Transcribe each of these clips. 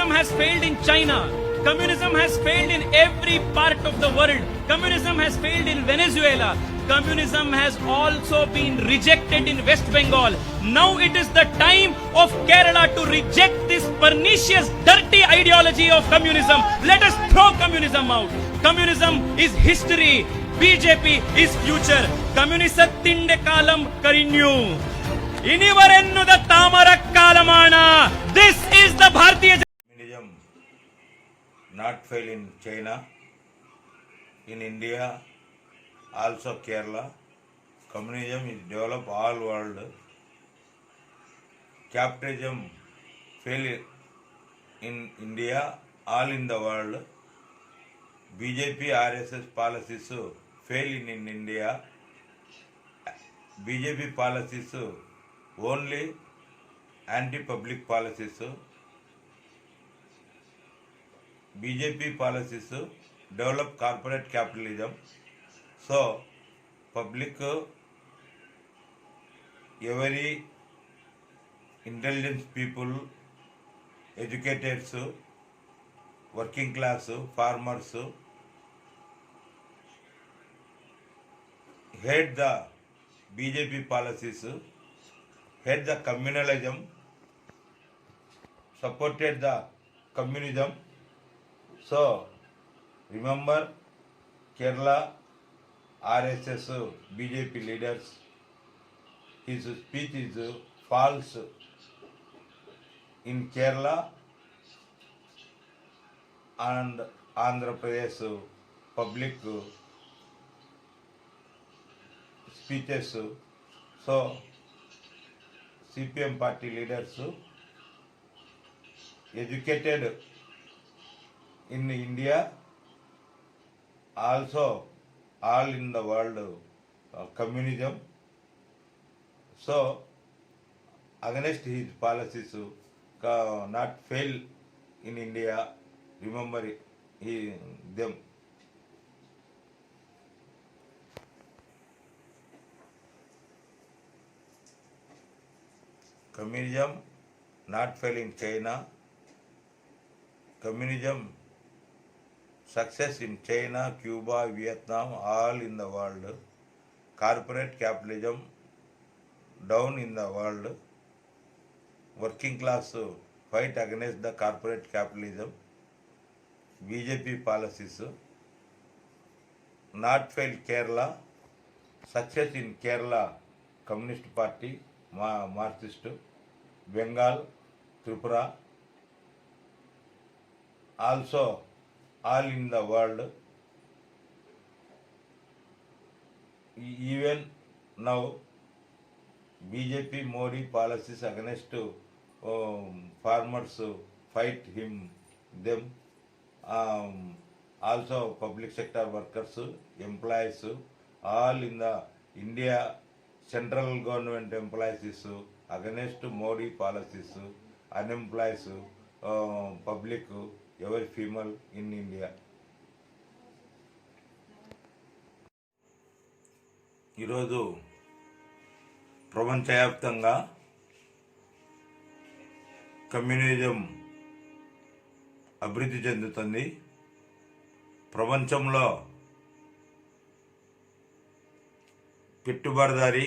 Communism has failed in China. Communism has failed in every part of the world. Communism has failed in Venezuela. Communism has also been rejected in West Bengal. Now it is the time of Kerala to reject this pernicious, dirty ideology of communism. Let us throw communism out. Communism is history. BJP is future. Communisatinde kalam karinyu. Inivarennu the tamara kalamana. This is the Bharatiya. Communism not fail in China, in India, also Kerala. Communism is developed all world. Capitalism fail in India, all in the world. BJP RSS policies fail in India. BJP policies only anti-public policies. BJP policies develop corporate capitalism. So, public, every intelligent people, educated, working class, farmers, hate the BJP policies, hate the communalism, supported the communism. So, remember Kerala RSS BJP leaders, his speech is false in Kerala and Andhra Pradesh public speeches. So, CPM party leaders educated in India, also all in the world communism. So, against his policies not fail in India, remember them. Communism not fail in China. Communism success in China, Cuba, Vietnam, all in the world. Corporate capitalism down in the world. Working class fight against the corporate capitalism. BJP policies not fail Kerala. Success in Kerala, Communist Party, Marxist, Bengal, Tripura, also all in the world. Even now, BJP Modi policies against farmers fight them. Also public sector workers, employees, all in the India central government employees is against Modi policies, unemployed, public, every female in India. ఈరోజు ప్రపంచవ్యాప్తంగా communism అభివృద్ధి చెందుతుంది. ప్రపంచంలో పెట్టుబడిదారీ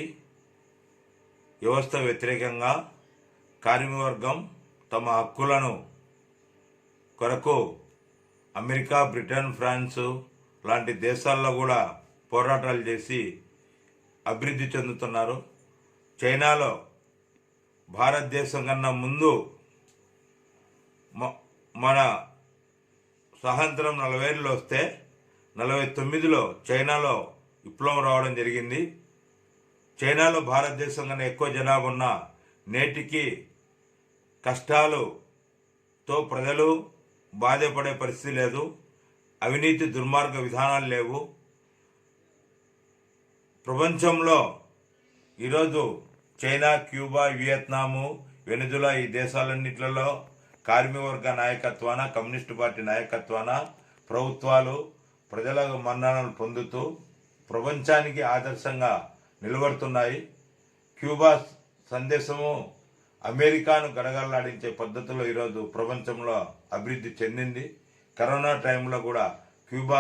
వ్యవస్థ వ్యతిరేకంగా కార్మికవర్గం తమ హక్కులను కొరకు అమెరికా, బ్రిటన్, ఫ్రాన్స్ లాంటి దేశాల్లో కూడా పోరాటాలు చేసి అభివృద్ధి చెందుతున్నారు. చైనాలో భారతదేశం కన్నా ముందు మన స్వాతంత్రం 40 ఏళ్ళు వస్తే 49లో చైనాలో విప్లవం రావడం జరిగింది. చైనాలో భారతదేశం కన్నా ఎక్కువ జనాభా ఉన్న నేటికి కష్టాలతో ప్రజలు బాధపడే పరిస్థితి లేదు. అవినీతి దుర్మార్గ విధానాలు లేవు. ప్రపంచంలో ఈరోజు చైనా, క్యూబా, వియత్నాము, వెనుజులా ఈ దేశాలన్నింటిలో కార్మికవర్గ నాయకత్వాన, కమ్యూనిస్టు పార్టీ నాయకత్వాన ప్రభుత్వాలు ప్రజల మన్ననలు పొందుతూ ప్రపంచానికి ఆదర్శంగా నిలబడుతున్నాయి. క్యూబా సందేశము అమెరికాను గడగడలాడించే పద్ధతిలో ఈరోజు ప్రపంచంలో అభివృద్ధి చెందింది. కరోనా టైంలో కూడా క్యూబా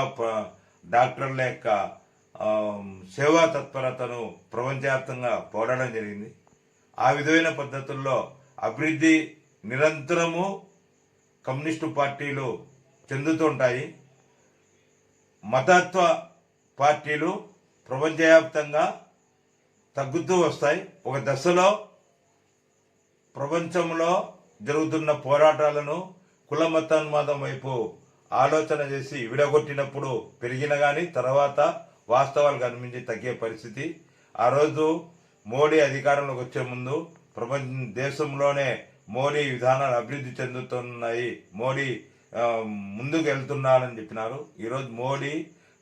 డాక్టర్ల యొక్క సేవా తత్పరతను ప్రపంచవ్యాప్తంగా పోరాడడం జరిగింది. ఆ విధమైన పద్ధతుల్లో అభివృద్ధి నిరంతరము కమ్యూనిస్టు పార్టీలు చెందుతుంటాయి. మతత్వ పార్టీలు ప్రపంచవ్యాప్తంగా తగ్గుతూ వస్తాయి. ఒక దశలో ప్రపంచంలో జరుగుతున్న పోరాటాలను కుల మతోన్మాదం వైపు ఆలోచన చేసి విడగొట్టినప్పుడు పెరిగిన కానీ తర్వాత వాస్తవాలు కనిపించి తగ్గే పరిస్థితి. ఆ రోజు మోడీ అధికారంలోకి వచ్చే ముందు దేశంలోనే మోడీ విధానాలు అభివృద్ధి చెందుతున్నాయి, మోడీ ముందుకు వెళ్తున్నారని చెప్పినారు. ఈరోజు మోడీ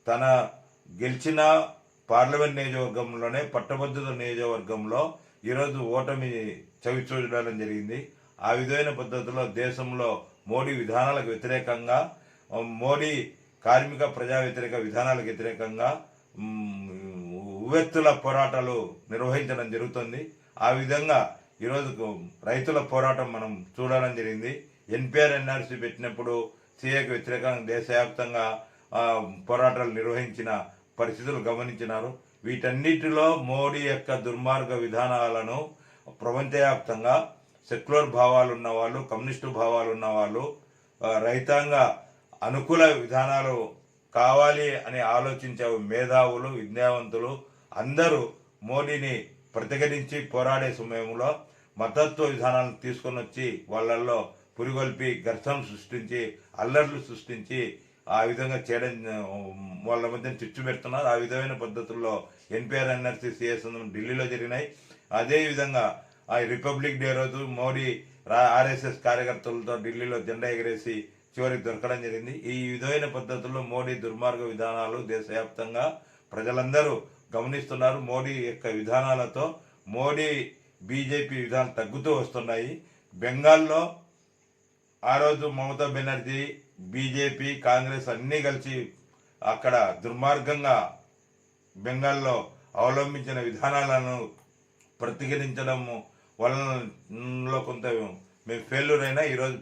తన గెలిచిన పార్లమెంట్ నియోజకవర్గంలోనే పట్టభద్రుల నియోజకవర్గంలో ఈరోజు ఓటమి చవి చూడడం జరిగింది. ఆ విధమైన పద్ధతిలో దేశంలో మోడీ విధానాలకు వ్యతిరేకంగా, మోడీ కార్మిక ప్రజా వ్యతిరేక విధానాలకు వ్యతిరేకంగా ఉవ్వెత్తుల పోరాటాలు నిర్వహించడం జరుగుతుంది. ఆ విధంగా ఈరోజు రైతుల పోరాటం మనం చూడడం జరిగింది. ఎన్పిఆర్ ఎన్ఆర్సీ పెట్టినప్పుడు సిఏకి వ్యతిరేకంగా దేశవ్యాప్తంగా పోరాటాలు నిర్వహించిన పరిస్థితులు గమనించినారు. వీటన్నిటిలో మోడీ యొక్క దుర్మార్గ విధానాలను ప్రపంచవ్యాప్తంగా సెక్యులర్ భావాలు ఉన్న వాళ్ళు, కమ్యూనిస్టు భావాలు ఉన్న వాళ్ళు, రైతాంగ అనుకూల విధానాలు కావాలి అని ఆలోచించే మేధావులు, విద్యావంతులు అందరూ మోడీని ప్రతిఘటించి పోరాడే సమయంలో మతత్వ విధానాలను తీసుకొని వచ్చి వాళ్ళల్లో పురిగొల్పి ఘర్షణలు సృష్టించి అల్లర్లు సృష్టించి ఆ విధంగా చేయడం, వాళ్ళ మధ్య చిచ్చు పెడుతున్నారు. ఆ విధమైన పద్ధతుల్లో ఎన్పిఆర్ ఎన్ఆర్సీ సిఎస్ ఢిల్లీలో జరిగినాయి. అదేవిధంగా ఆ రిపబ్లిక్ డే రోజు మోడీ ఆర్ఎస్ఎస్ కార్యకర్తలతో ఢిల్లీలో జెండా ఎగరేసి చివరికి దొరకడం జరిగింది. ఈ విధమైన పద్ధతుల్లో మోడీ దుర్మార్గ విధానాలు దేశవ్యాప్తంగా ప్రజలందరూ గమనిస్తున్నారు. మోడీ యొక్క విధానాలతో మోడీ బీజేపీ విధానాలు తగ్గుతూ వస్తున్నాయి. బెంగాల్లో ఆ రోజు మమతా బెనర్జీ, బీజేపీ, కాంగ్రెస్ అన్నీ కలిసి అక్కడ దుర్మార్గంగా బెంగాల్లో అవలంబించిన విధానాలను ప్రతిఘటించడం వలనలో కొంత మేము ఫెయిల్యూర్ అయినా ఈరోజు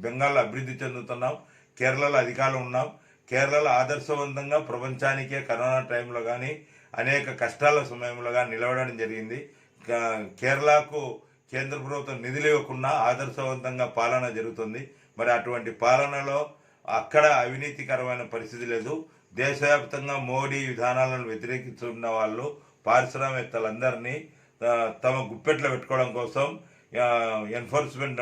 బెంగాల్లో అభివృద్ధి చెందుతున్నాం. కేరళలో అధికారులు ఉన్నాం. కేరళలో ఆదర్శవంతంగా ప్రపంచానికే కరోనా టైంలో కానీ అనేక కష్టాల సమయంలో కానీ నిలవడం జరిగింది. కేరళకు కేంద్ర ప్రభుత్వం నిధులు ఇవ్వకుండా ఆదర్శవంతంగా పాలన జరుగుతుంది. మరి అటువంటి పాలనలో అక్కడ అవినీతికరమైన పరిస్థితి లేదు. దేశవ్యాప్తంగా మోడీ విధానాలను వ్యతిరేకిస్తున్న వాళ్ళు పారిశ్రామికవేత్తలందరినీ తమ గుప్పెట్లో పెట్టుకోవడం కోసం ఎన్ఫోర్స్మెంట్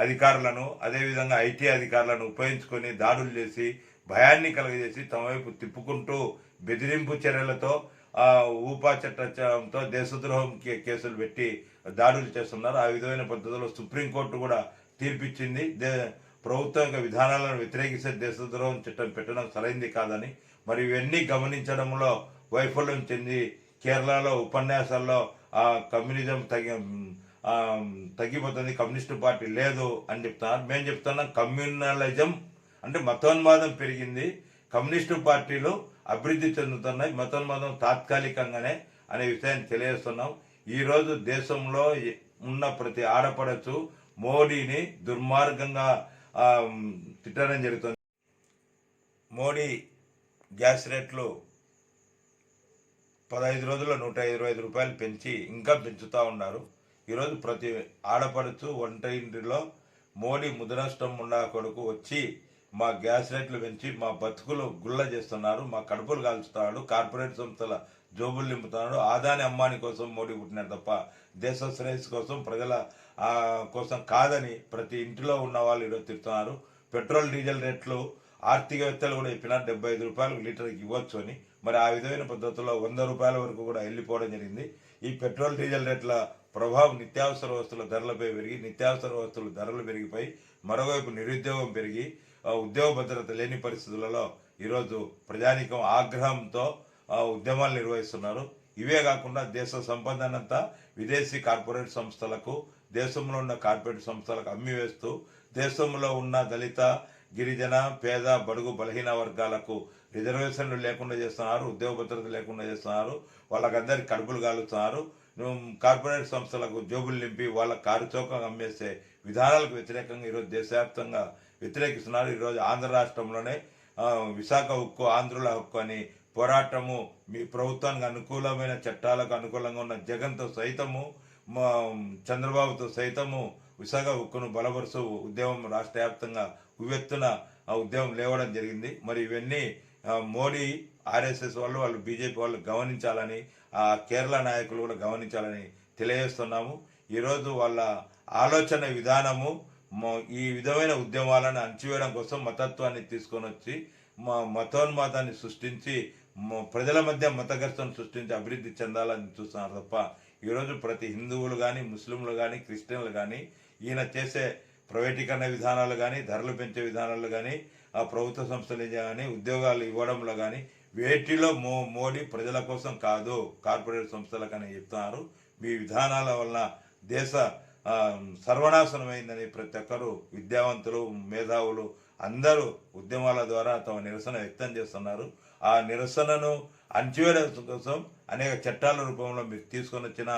అధికారులను, అదేవిధంగా ఐటీ అధికారులను ఉపయోగించుకొని దాడులు చేసి భయాన్ని కలుగజేసి తమ వైపు తిప్పుకుంటూ బెదిరింపు చర్యలతో ఊపా చట్టంతో దేశద్రోహం కేసులు పెట్టి దాడులు చేస్తున్నారు. ఆ విధమైన పద్ధతిలో సుప్రీంకోర్టు కూడా తీర్పిచ్చింది. ప్రభుత్వం యొక్క విధానాలను వ్యతిరేకిస్తే దేశద్రోహం చట్టం పెట్టడం సరైంది కాదని. మరి ఇవన్నీ గమనించడంలో వైఫల్యం చెంది కేరళలో ఉపన్యాసాల్లో కమ్యూనిజం తగ్గిపోతుంది, కమ్యూనిస్టు పార్టీ లేదు అని చెప్తున్నారు. మేము చెప్తున్నాం కమ్యూనలిజం అంటే మతోన్మాదం పెరిగింది, కమ్యూనిస్టు పార్టీలు అభివృద్ధి చెందుతున్నాయి, మతోన్మాదం తాత్కాలికంగానే అనే విషయాన్ని తెలియజేస్తున్నాం. ఈరోజు దేశంలో ఉన్న ప్రతి ఆడపడచ్చు మోడీని దుర్మార్గంగా తిట్టడం జరుగుతుంది. మోడీ గ్యాస్ రేట్లు 15 రోజుల్లో 125 రూపాయలు పెంచి ఇంకా పెంచుతూ ఉన్నారు. ఈరోజు ప్రతి ఆడపడుచు వంట ఇంటిలో మోడీ ముద్రనష్టం ఉండా కొడుకు వచ్చి మా గ్యాస్ రేట్లు పెంచి మా బతుకులు గుల్ల చేస్తున్నారు, మా కడుపులు కాల్చుతున్నాడు, కార్పొరేట్ సంస్థల జోబులు నింపుతున్నాడు. ఆదాని అమ్మాని కోసం మోడీ పుట్టినాడు తప్ప దేశ శ్రేయస్సు కోసం, ప్రజల కోసం కాదని ప్రతి ఇంటిలో ఉన్న వాళ్ళు ఈరోజు తిడుతున్నారు. పెట్రోల్ డీజిల్ రేట్లు ఆర్థికవేత్తలు కూడా చెప్పినారు 75 రూపాయలు లీటర్కి ఇవ్వచ్చు అని. మరి ఆ విధమైన పద్ధతుల్లో 100 రూపాయల వరకు కూడా వెళ్ళిపోవడం జరిగింది. ఈ పెట్రోల్ డీజిల్ రేట్ల ప్రభావం నిత్యావసర వస్తువుల ధరలపై పెరిగి, నిత్యావసర వస్తువుల ధరలు పెరిగిపోయి, మరోవైపు నిరుద్యోగం పెరిగి, ఉద్యోగ భద్రత లేని పరిస్థితులలో ఈరోజు ప్రజానీకం ఆగ్రహంతో ఉద్యమాలు నిర్వహిస్తున్నారు. ఇవే కాకుండా దేశ సంపదనంతా విదేశీ కార్పొరేట్ సంస్థలకు, దేశంలో ఉన్న కార్పొరేట్ సంస్థలకు అమ్మివేస్తూ దేశంలో ఉన్న దళిత, గిరిజన, పేద, బడుగు, బలహీన వర్గాలకు రిజర్వేషన్లు లేకుండా చేస్తున్నారు, ఉద్యోగ భద్రత లేకుండా చేస్తున్నారు, వాళ్ళకందరికి కడుపులు కాలుస్తున్నారు. కార్పొరేట్ సంస్థలకు జోబులు నింపి వాళ్ళ కారు చౌకగా అమ్మేసే విధానాలకు వ్యతిరేకంగా ఈరోజు దేశవ్యాప్తంగా వ్యతిరేకిస్తున్నారు. ఈరోజు ఆంధ్ర రాష్ట్రంలోనే విశాఖ హక్కు, ఆంధ్రుల హక్కు అని పోరాటము, మీ ప్రభుత్వానికి అనుకూలమైన చట్టాలకు అనుకూలంగా ఉన్న జగన్తో సైతము, చంద్రబాబుతో సైతము విశాఖ హక్కును బలపరుచు ఉద్యమం రాష్ట్ర వ్యాప్తంగా ఉవ్వెత్తున ఆ ఉద్యమం లేవడం జరిగింది. మరి ఇవన్నీ మోడీ, ఆర్ఎస్ఎస్ వాళ్ళు బీజేపీ వాళ్ళు గమనించాలని, ఆ కేరళ నాయకులు కూడా గమనించాలని తెలియజేస్తున్నాము. ఈరోజు వాళ్ళ ఆలోచన విధానము ఈ విధమైన ఉద్యమాలను అణచివేయడం కోసం మతత్వాన్ని తీసుకొని వచ్చి మతోన్మాదాన్ని సృష్టించి ప్రజల మధ్య మతఘర్షణ సృష్టించి అభివృద్ధి చెందాలని చూస్తున్నారు తప్ప ఈరోజు ప్రతి హిందువులు కానీ, ముస్లింలు కానీ, క్రిస్టియన్లు కానీ ఈయన చేసే ప్రైవేటీకరణ విధానాలు కానీ, ధరలు పెంచే విధానాలు కానీ, ఆ ప్రభుత్వ సంస్థలు కానీ, ఉద్యోగాలు ఇవ్వడంలో కానీ వేటిలో మోడీ ప్రజల కోసం కాదు, కార్పొరేట్ సంస్థలకని చెప్తున్నారు. మీ విధానాల వలన దేశ సర్వనాశనమైందని ప్రతి ఒక్కరు విద్యావంతులు, మేధావులు అందరూ ఉద్యమాల ద్వారా తమ నిరసన వ్యక్తం చేస్తున్నారు. ఆ నిరసనను అణచివేయడం కోసం అనేక చట్టాల రూపంలో మీరు తీసుకొని వచ్చిన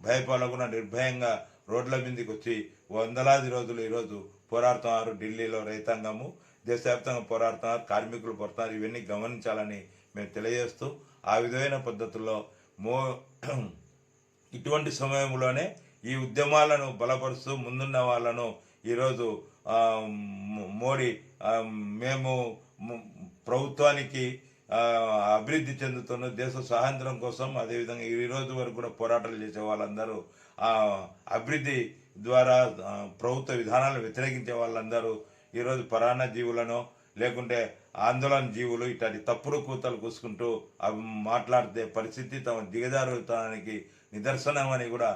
భయపడకుండా నిర్భయంగా రోడ్ల మీదకి వచ్చి వందలాది రోజులు ఈరోజు పోరాడుతున్నారు. ఢిల్లీలో రైతాంగము దేశవ్యాప్తంగా పోరాడుతున్నారు, కార్మికులు పోరాడుతున్నారు. ఇవన్నీ గమనించాలని మేము తెలియజేస్తూ ఆ విధమైన పద్ధతుల్లో ఇటువంటి సమయంలోనే ఈ ఉద్యమాలను బలపరుస్తూ ముందున్న వాళ్ళను ఈరోజు మోడీ మేము ప్రభుత్వానికి అభివృద్ధి చెందుతున్న దేశ స్వాతంత్రం కోసం, అదేవిధంగా ఈ రోజు వరకు కూడా పోరాటాలు చేసే వాళ్ళందరూ అభివృద్ధి ద్వారా ప్రభుత్వ విధానాలను వ్యతిరేకించే వాళ్ళందరూ ఈరోజు పరాన్న జీవులను లేకుంటే ఆందోళన జీవులు ఇట్లాంటి తప్పుడు కూతలు కూసుకుంటూ మాట్లాడితే పరిస్థితి తమ దిగజారుతానికి నిదర్శనం అని కూడా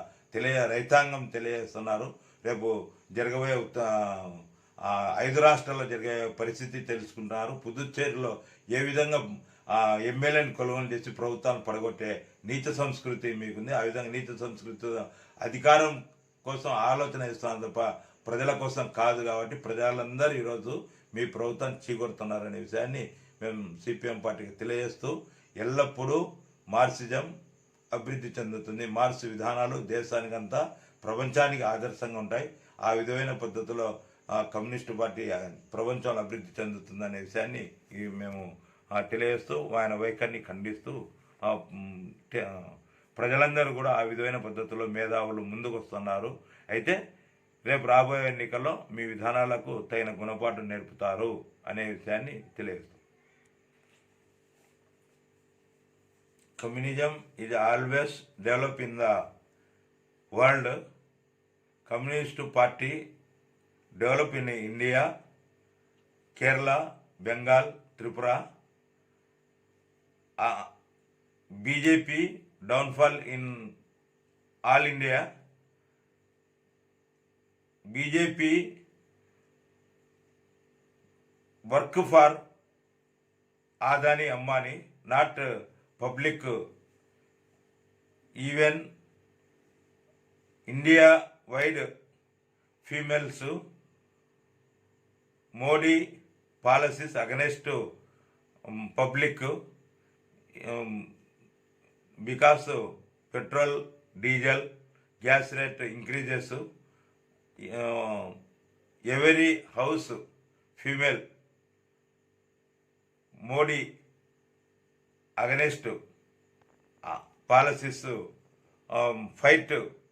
రైతాంగం తెలియజేస్తున్నారు. రేపు జరగబోయే 5 రాష్ట్రాల్లో జరిగే పరిస్థితి తెలుసుకుంటున్నారు. పుదుచ్చేరిలో ఏ విధంగా ఎమ్మెల్యేని కొలువలు చేసి ప్రభుత్వాన్ని పడగొట్టే నీచ సంస్కృతి మీకుంది. ఆ విధంగా నీచ సంస్కృతి అధికారం కోసం ఆలోచన ఇస్తున్నారు తప్ప ప్రజల కోసం కాదు. కాబట్టి ప్రజలందరూ ఈరోజు మీ ప్రభుత్వాన్ని చీకొడుతున్నారనే విషయాన్ని మేము సిపిఎం పార్టీకి తెలియజేస్తూ, ఎల్లప్పుడూ మార్క్సిజం అభివృద్ధి చెందుతుంది. మార్క్స్ విధానాలు దేశానికంతా ప్రపంచానికి ఆదర్శంగా ఉంటాయి. ఆ విధమైన పద్ధతిలో కమ్యూనిస్టు పార్టీ ప్రపంచంలో అభివృద్ధి చెందుతుందనే విషయాన్ని మేము తెలియజేస్తూ ఆయన వైఖరిని ఖండిస్తూ ప్రజలందరూ కూడా ఆ విధమైన పద్ధతిలో మేధావులు ముందుకు వస్తున్నారు. అయితే రేపు రాబోయే ఎన్నికల్లో మీ విధానాలకు తగిన గుణపాఠం నేర్పుతారు అనే విషయాన్ని తెలియజేస్తాం. Communism is always developed in the world. Communist Party developed in India, Kerala, Bengal, Tripura. BJP downfall in all India. BJP work for Adani, Ambani, not public. Even India wide females, Modi policies against public because petrol, diesel, gas rate increases. Every house female Modi against policies, fight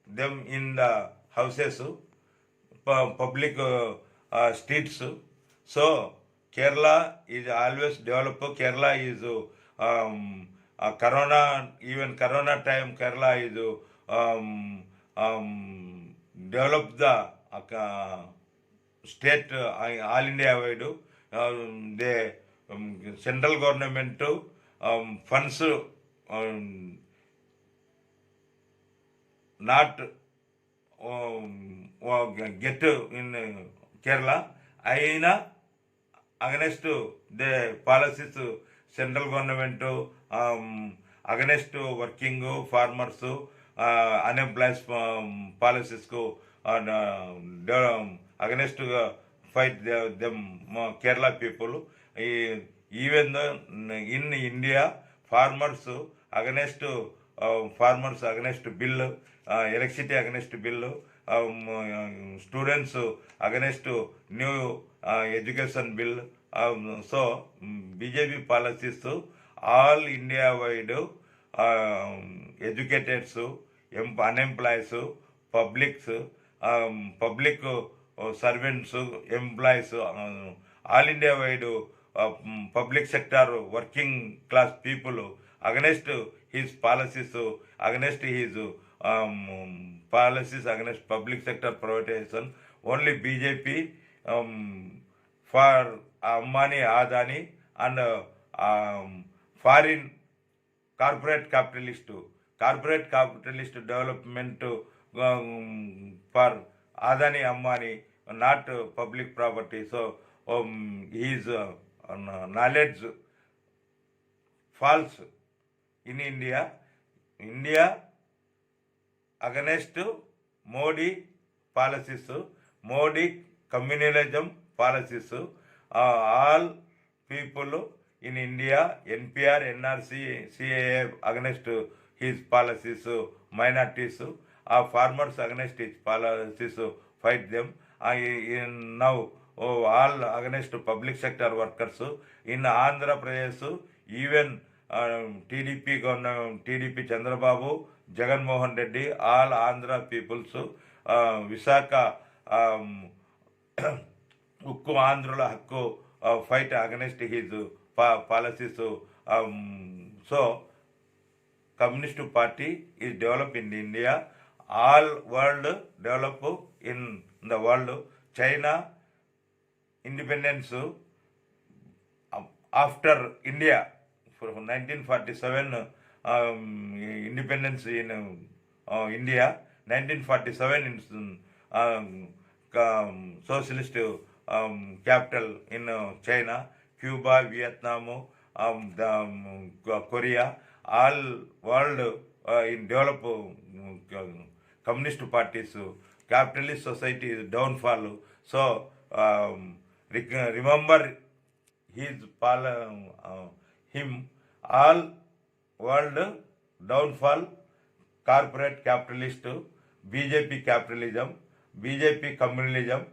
them in the houses, public streets. So Kerala is always developed. Kerala is Corona, even Corona time Kerala is develop the state all India wide. The central government funds not get in Kerala. Aina against the policies central government against working farmers, unemployed policies ko against fight them Kerala people. Even though in India farmers against farmers against bill, electricity against bill, students against new education bill. So BJP policies all India wide educators, unemployed, publics, public servants, employees, all India wide public sector working class people against his policies, against his policies against public sector privatization. Only BJP for Ambani, Adani and foreign corporate capitalist development for Adani Ambani, not public property. So his knowledge false in India. India against Modi policies, Modi communalism policies. All people in India, NPR, NRC, CAA against his policies, minorities, farmers against his policies, fight them. Now all against public sector workers. In Andhra Pradesh, even TDP government, TDP Chandrababu, Jagan Mohan Reddy, all Andhra peoples, Visakha Ukku Andhrula Hakku fight against his policies. So Communist Party is developed in India. All world develop in the world. China independence after India for 1947 independence in India. 1947 in socialist capital in China, Cuba, Vietnam, Korea, all world in develop communist parties. Capitalist society is downfall. So remember his him. All world downfall, corporate capitalist, BJP capitalism, BJP communalism,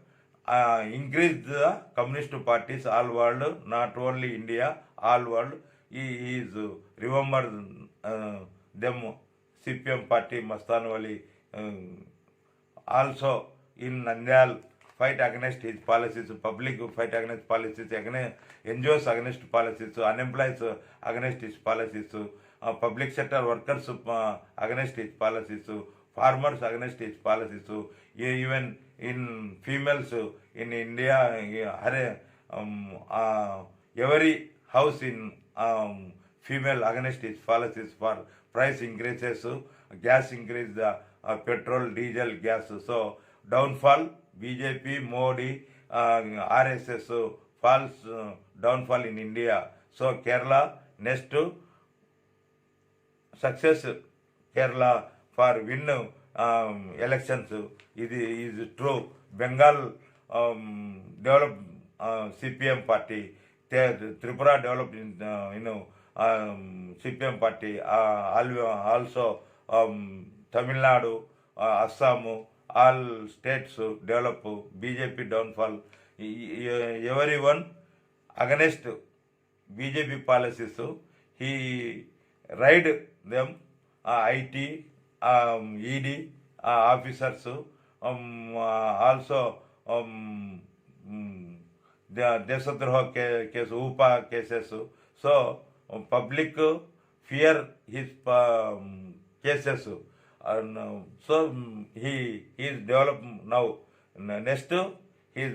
increase the communist parties all world, not only India, all world. He is remember them. CPM party Mastanwali also in Nandyal fight against his policies, public fight against policies, NGOs against policies, unemployed against his policies, public sector workers against his policies, farmers against his policies, even in females in India, every house in female against his policies for price increases, gas increase, petrol, diesel, gas. So downfall, BJP, Modi, RSS falls downfall in India. So Kerala next success, Kerala for win elections. It is true. Bengal developed CPM party. Tripura developed in CPM party. Also Tamil Nadu, Assam, all states develop. BJP downfall. Everyone against BJP policies. He ride them. IT, ED officers, also the Desodroha case, UPA cases. So public fear his cases. And so he is developed now. Next, his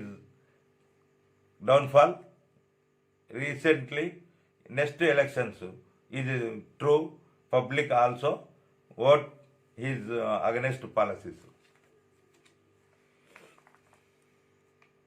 downfall recently, next elections is true. Public also vote his against policies.